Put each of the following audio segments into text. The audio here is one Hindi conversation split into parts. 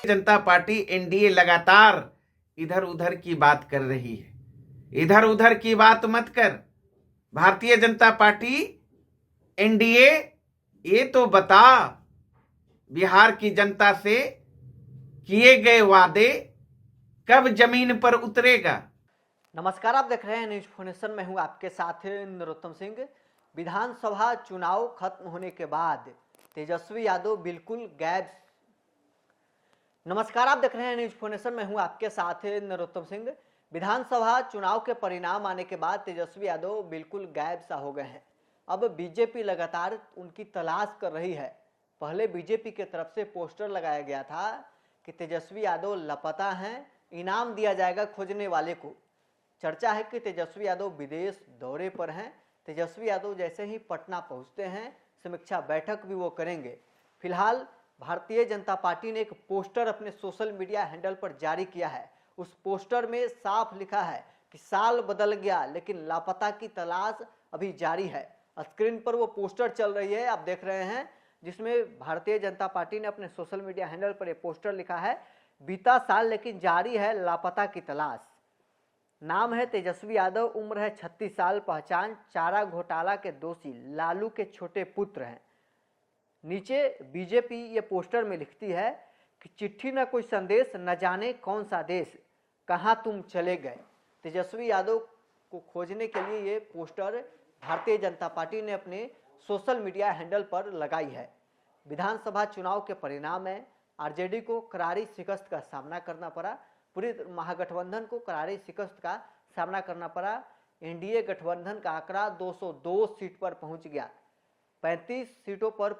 जनता पार्टी एनडीए लगातार इधर उधर की बात कर रही है। इधर उधर की बात मत कर। भारतीय जनता पार्टी एनडीए ये तो बता, बिहार की जनता से किए गए वादे कब जमीन पर उतरेगा। नमस्कार, आप देख रहे हैं न्यूज इन्फॉर्मेशन। मैं हूं आपके साथ नरोत्तम सिंह। विधानसभा चुनाव खत्म होने के बाद तेजस्वी यादव बिल्कुल गायब। नमस्कार, आप देख रहे हैं न्यूज इन्फॉर्मेशन। मैं हूं आपके साथ नरोत्तम सिंह। विधानसभा चुनाव के परिणाम आने के बाद तेजस्वी यादव बिल्कुल गायब सा हो गए हैं। अब बीजेपी लगातार उनकी तलाश कर रही है। पहले बीजेपी की तरफ से पोस्टर लगाया गया था कि तेजस्वी यादव लापता हैं, इनाम दिया जाएगा खोजने वाले को। चर्चा है कि तेजस्वी यादव विदेश दौरे पर हैं। तेजस्वी यादव जैसे ही पटना पहुंचते हैं, समीक्षा बैठक भी वो करेंगे। फिलहाल भारतीय जनता पार्टी ने एक पोस्टर अपने सोशल मीडिया हैंडल पर जारी किया है। उस पोस्टर में साफ लिखा है कि साल बदल गया लेकिन लापता की तलाश अभी जारी है। स्क्रीन पर वो पोस्टर चल रही है, आप देख रहे हैं, जिसमें भारतीय जनता पार्टी ने अपने सोशल मीडिया हैंडल पर एक पोस्टर लिखा है, बीता साल लेकिन जारी है लापता की तलाश। नाम है तेजस्वी यादव, उम्र है 36 साल, पहचान चारा घोटाला के दोषी लालू के छोटे पुत्र हैं। नीचे बीजेपी ये पोस्टर में लिखती है कि चिट्ठी न कोई संदेश, न जाने कौन सा देश, कहाँ तुम चले गए। तेजस्वी यादव को खोजने के लिए ये पोस्टर भारतीय जनता पार्टी ने अपने सोशल मीडिया हैंडल पर लगाई है। विधानसभा चुनाव के परिणाम में आरजेडी को करारी शिकस्त का सामना करना पड़ा। पूरे महागठबंधन को करारी शिकस्त का सामना करना पड़ा। एनडीए गठबंधन का आंकड़ा 202 सीट पर पहुंच गया। 35 सीटों पर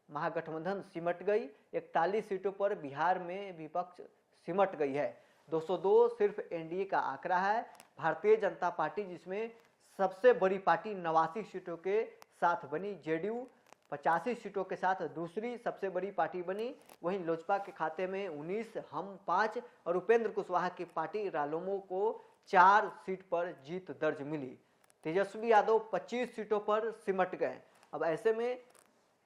महागठबंधन सिमट गई। 41 सीटों पर बिहार में विपक्ष सिमट गई है। 202 सिर्फ एनडीए का आंकड़ा है। भारतीय जनता पार्टी, जिसमें सबसे बड़ी पार्टी 89 सीटों के साथ बनी, जेडीयू 85 सीटों के साथ दूसरी सबसे बड़ी पार्टी बनी। वहीं लोजपा के खाते में 19, हम 5 और उपेंद्र कुशवाहा की पार्टी रालोमो को 4 सीट पर जीत दर्ज मिली। तेजस्वी यादव 25 सीटों पर सिमट गए। अब ऐसे में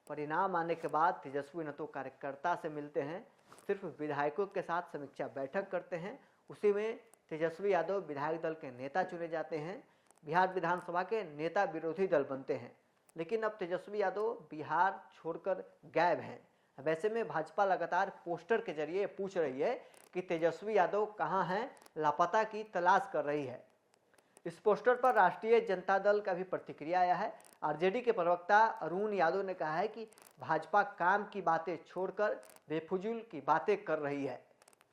परिणाम आने के बाद तेजस्वी न तो कार्यकर्ता से मिलते हैं, सिर्फ विधायकों के साथ समीक्षा बैठक करते हैं। उसी में तेजस्वी यादव विधायक दल के नेता चुने जाते हैं। बिहार विधानसभा के नेता विरोधी दल बनते हैं। लेकिन अब तेजस्वी यादव बिहार छोड़कर गायब हैं। अब ऐसे में भाजपा लगातार पोस्टर के जरिए पूछ रही है कि तेजस्वी यादव कहां हैं, लापता की तलाश कर रही है। इस पोस्टर पर राष्ट्रीय जनता दल का भी प्रतिक्रिया आया है। आरजेडी के प्रवक्ता अरुण यादव ने कहा है कि भाजपा काम की बातें छोड़कर बेफिजूल की बातें कर रही है।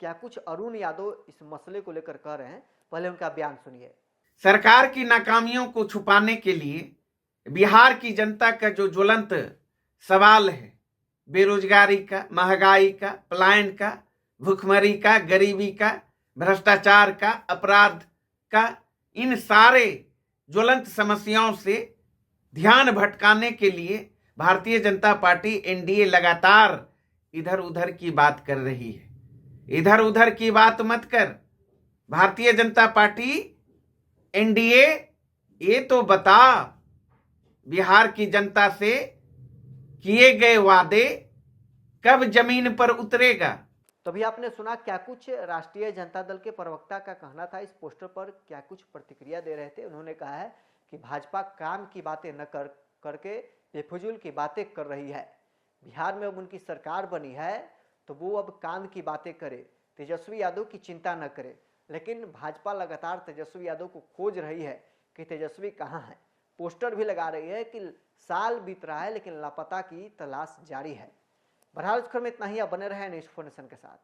क्या कुछ अरुण यादव इस मसले को लेकर कह रहे हैं, पहले उनका बयान सुनिए। सरकार की नाकामियों को छुपाने के लिए बिहार की जनता का जो ज्वलंत सवाल है, बेरोजगारी का, महंगाई का, पलायन का, भूखमरी का, गरीबी का, भ्रष्टाचार का, अपराध का, इन सारे ज्वलंत समस्याओं से ध्यान भटकाने के लिए भारतीय जनता पार्टी एनडीए लगातार इधर उधर की बात कर रही है। इधर उधर की बात मत कर। भारतीय जनता पार्टी एनडीए ये तो बता, बिहार की जनता से किए गए वादे कब जमीन पर उतरेगा। तभी आपने सुना क्या कुछ राष्ट्रीय जनता दल के प्रवक्ता का कहना था। इस पोस्टर पर क्या कुछ प्रतिक्रिया दे रहे थे। उन्होंने कहा है कि भाजपा काम की बातें न करके बेफिजूल की बातें कर रही है। बिहार में अब उनकी सरकार बनी है तो वो अब काम की बातें करे, तेजस्वी यादव की चिंता न करे। लेकिन भाजपा लगातार तेजस्वी यादव को खोज रही है कि तेजस्वी कहाँ है। पोस्टर भी लगा रही है कि साल बीत रहा है लेकिन लापता की तलाश जारी है। बहरहाल इस खबर में इतना ही। आप बने रहे न्यूज इन्फॉर्मेशन के साथ।